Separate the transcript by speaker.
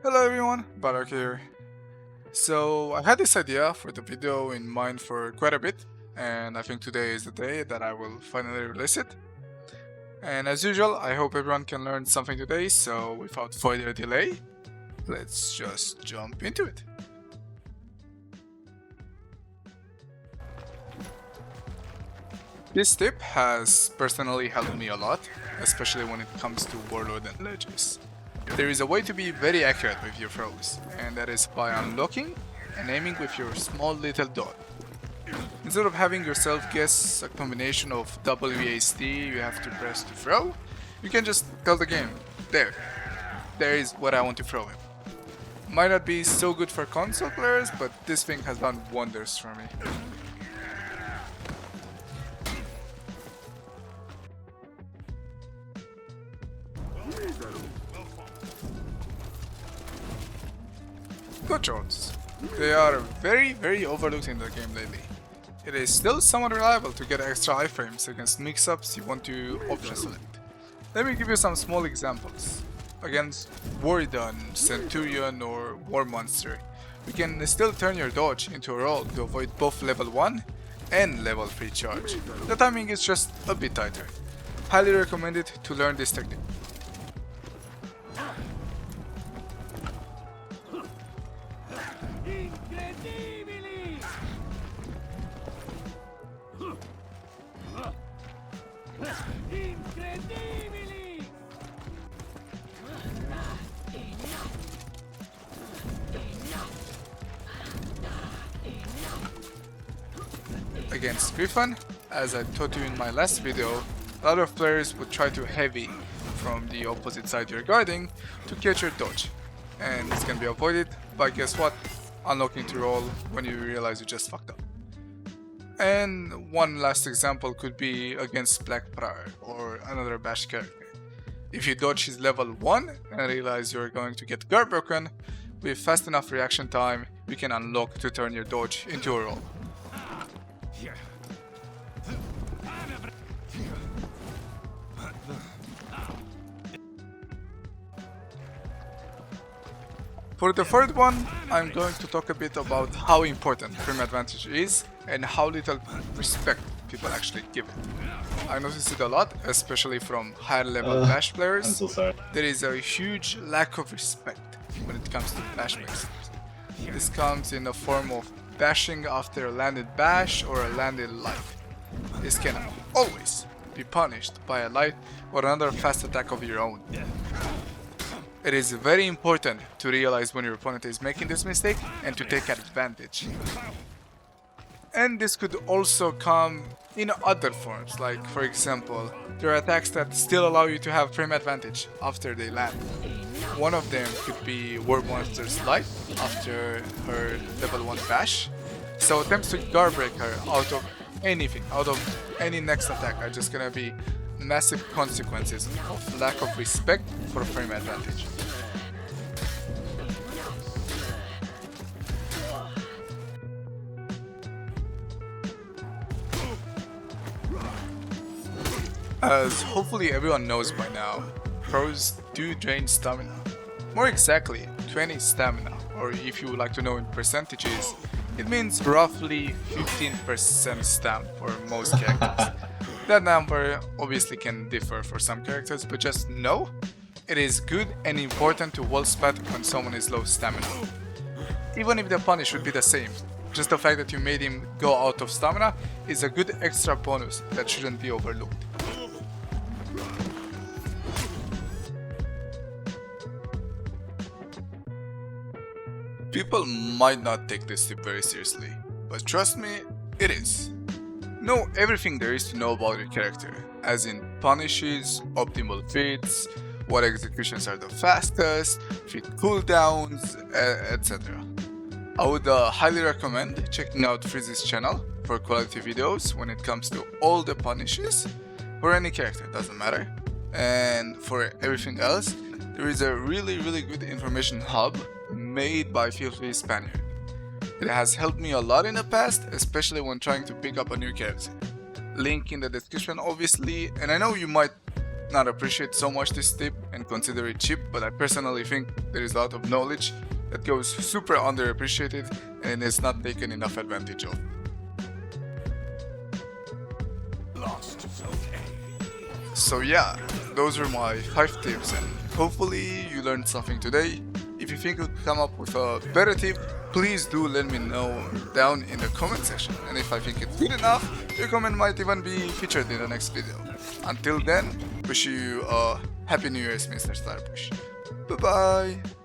Speaker 1: Hello everyone, Barak here. So I had this idea for the video in mind for quite a bit, and I think today is the day that I will finally release it. And as usual, I hope everyone can learn something today, so without further delay, let's just jump into it. This tip has personally helped me a lot, especially when it comes to Warlord and Legis. There is a way to be very accurate with your throws, and that is by unlocking and aiming with your small little dot. Instead of having yourself guess a combination of WASD you have to press to throw, you can just tell the game, there is what I want to throw him. Might not be so good for console players, but this thing has done wonders for me. Controls. They are very overlooked in the game lately. It is still somewhat reliable to get extra iframes against mix-ups you want to option select. Let me give you some small examples. Against Warridan, Centurion or War Monster, you can still turn your dodge into a roll to avoid both level 1 and level 3 charge. The timing is just a bit tighter. Highly recommended to learn this technique. Against Griffin, as I taught you in my last video, a lot of players would try to heavy from the opposite side you're guarding to catch your dodge, and this can be avoided by, guess what, unlocking to roll when you realize you just fucked up. And one last example could be against Black Prior or another bash character. If you dodge his level 1 and realize you're going to get guard broken, with fast enough reaction time, you can unlock to turn your dodge into a roll. For the third one, I'm going to talk a bit about how important frame advantage is and how little respect people actually give it. I notice it a lot, especially from higher level bash players.
Speaker 2: I'm so sorry.
Speaker 1: There is a huge lack of respect when it comes to bash players. This comes in the form of bashing after a landed bash or a landed light. This can always be punished by a light or another fast attack of your own. It is very important to realize when your opponent is making this mistake and to take advantage. And this could also come in other forms, like for example, there are attacks that still allow you to have frame advantage after they land. One of them could be War Monster's Light after her level 1 bash. So attempts to guard break her out of anything, out of any next attack are just gonna be massive consequences of lack of respect for frame advantage. As hopefully everyone knows by now, pros do drain stamina. More exactly, 20 stamina, or if you would like to know in percentages, it means roughly 15% stam for most characters. That number obviously can differ for some characters, but just know it is good and important to wall spat when someone is low stamina. Even if the punish would be the same, just the fact that you made him go out of stamina is a good extra bonus that shouldn't be overlooked. People might not take this tip very seriously, but trust me, it is. Know everything there is to know about your character, as in punishes, optimal fits, what executions are the fastest, fit cooldowns, etc. I would highly recommend checking out Freeze's channel for quality videos when it comes to all the punishes, for any character, doesn't matter. And for everything else, there is a really good information hub made by Filthy Spaniard. It has helped me a lot in the past, especially when trying to pick up a new character. Link in the description obviously, and I know you might not appreciate so much this tip and consider it cheap, but I personally think there is a lot of knowledge that goes super underappreciated and is not taken enough advantage of. So yeah, those are my 5 tips and hopefully you learned something today. If you think you could come up with a better tip, please do let me know down in the comment section, and if I think it's good enough, your comment might even be featured in the next video. Until then, wish you a happy New Year's, Mr. Starbush. Bye bye!